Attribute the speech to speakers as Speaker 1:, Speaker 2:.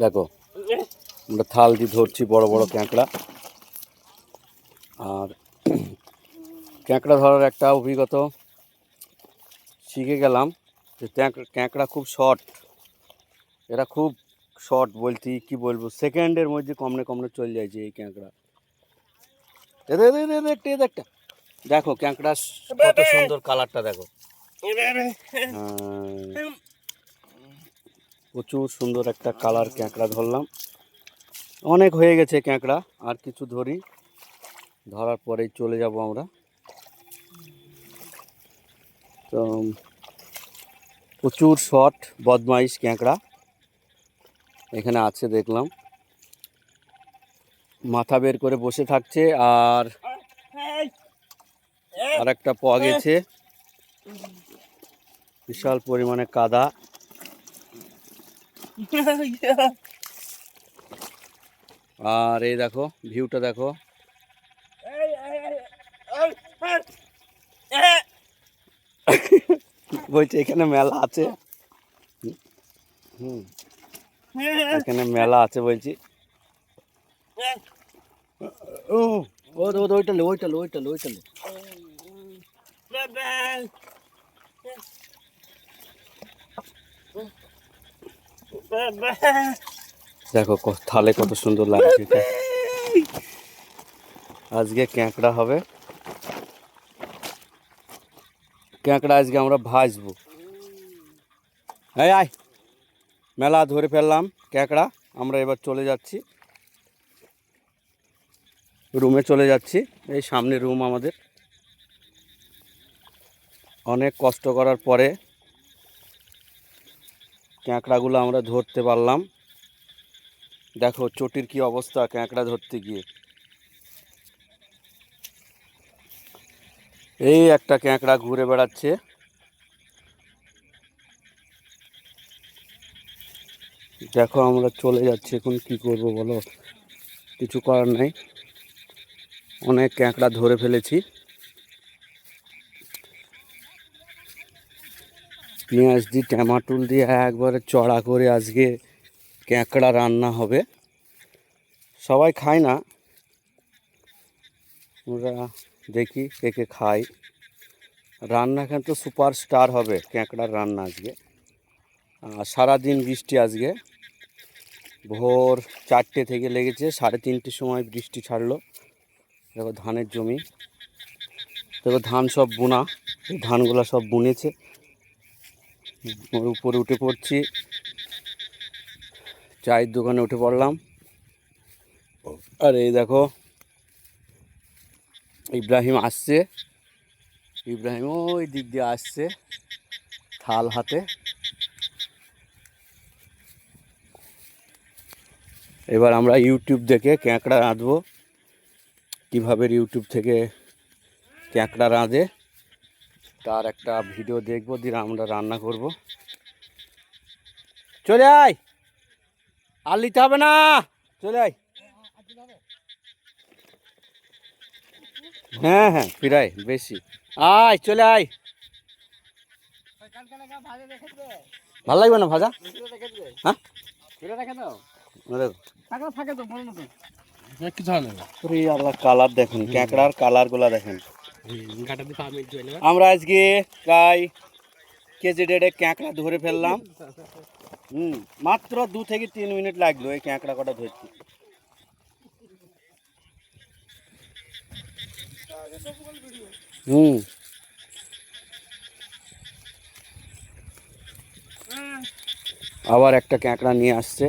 Speaker 1: দেখো আমরা থাল দিয়ে ধরছি বড় বড় ক্যাঁকড়া। আর ক্যাঁকড়া ধরার একটা অভিজ্ঞতা শিখে গেলাম যে ক্যাঁকড়া খুব শর্ট, এরা খুব শর্ট বলতে কি বলবো, সেকেন্ডের মধ্যে কমনে কমনে চলে যায় যে এই ক্যাঁকড়া। একটা দেখো ক্যাঁকড়া কত সুন্দর কালারটা দেখো, প্রচুর সুন্দর একটা কালার ক্যাঁকড়া ধরলাম। অনেক হয়ে গেছে ক্যাঁকড়া, আর কিছু ধরি, ধরার পরেই চলে যাব আমরা। তো প্রচুর শর্ট বদমাইশ ক্যাঁকড়া এখানে আছে দেখলাম, মাথা বের করে বসে থাকছে। আর একটা পাওয়া গেছে, বিশাল পরিমাণে কাদা। আর এই দেখো ভিউটা দেখো, বলছে এখানে মেলা আছে। এখানে মেলা আছে বলছি। ওইটালে ওইটালে ওইটালে ওইটালে দেখো থালে কত সুন্দর লাগছে। আজকে ক্যাঁকড়া হবে, ক্যাঁকড়া আজকে আমরা ভাজবো। আয় মেলা ধরে ফেললাম ক্যাঁকড়া, আমরা এবার চলে যাচ্ছি, রুমে চলে যাচ্ছি। এই সামনে রুম আমাদের। অনেক কষ্ট করার পরে ক্যাঁকড়াগুলো আমরা ধরতে পারলাম। দেখো চটির কি অবস্থা ক্যাঁকড়া ধরতে গিয়ে। এই একটা ক্যাঁকড়া ঘুরে বেড়াচ্ছে। দেখো আমরা চলে যাচ্ছি, এখন কি করব বলো, কিছু করার নাই, অনেক ক্যাঁকড়া ধরে ফেলেছি। পেঁয়াজ দিয়ে টমাটোল দিয়ে একবারে চড়া করে আজকে ক্যাঁকড়া রান্না হবে। সবাই খায় না, আমরা দেখি কে কে খাই। রান্না কিন্তু সুপার স্টার হবে ক্যাঁকড়ার রান্না আজকে। সারাদিন বৃষ্টি, আজকে ভোর 4টে থেকে লেগেছে, 3:30 সময় বৃষ্টি ছাড়লো। দেখো ধানের জমি, দেখো ধান সব বোনা, এই ধানগুলো সব বুনেছে। উপরে উঠে পড়ছি, চায়ের দোকানে উঠে পড়লাম। আর এই দেখো ইব্রাহিম আসছে, ইব্রাহিম ওই দিক দিয়ে আসছে থাল হাতে। এবার আমরা ইউটিউব দেখে ক্যাঁকড়া রাঁধবো, কীভাবে ইউটিউব থেকে ক্যাঁকড়া রাঁধে তার একটা ভিডিও দেখবো, দিয়ে আমরা রান্না করব। চলে আয়, আর নিতে হবে না, চলে আয়। হ্যাঁ হ্যাঁ প্রায় বেশি, আয় চলে আয়। ভালো লাগবে না ভাজা? হ্যাঁ কালার দেখেন, ক্যাঁকড়ার কালার গুলা দেখেন। আমরা আজকে প্রায় কেজি 1.5 ক্যাঁকড়া ধরে ফেললাম। মাত্র 2 থেকে 3 মিনিট লাগলো এই ক্যাঁকড়া কটা ধরতে। আবার একটা ক্যাঁকড়া নিয়ে আসছে।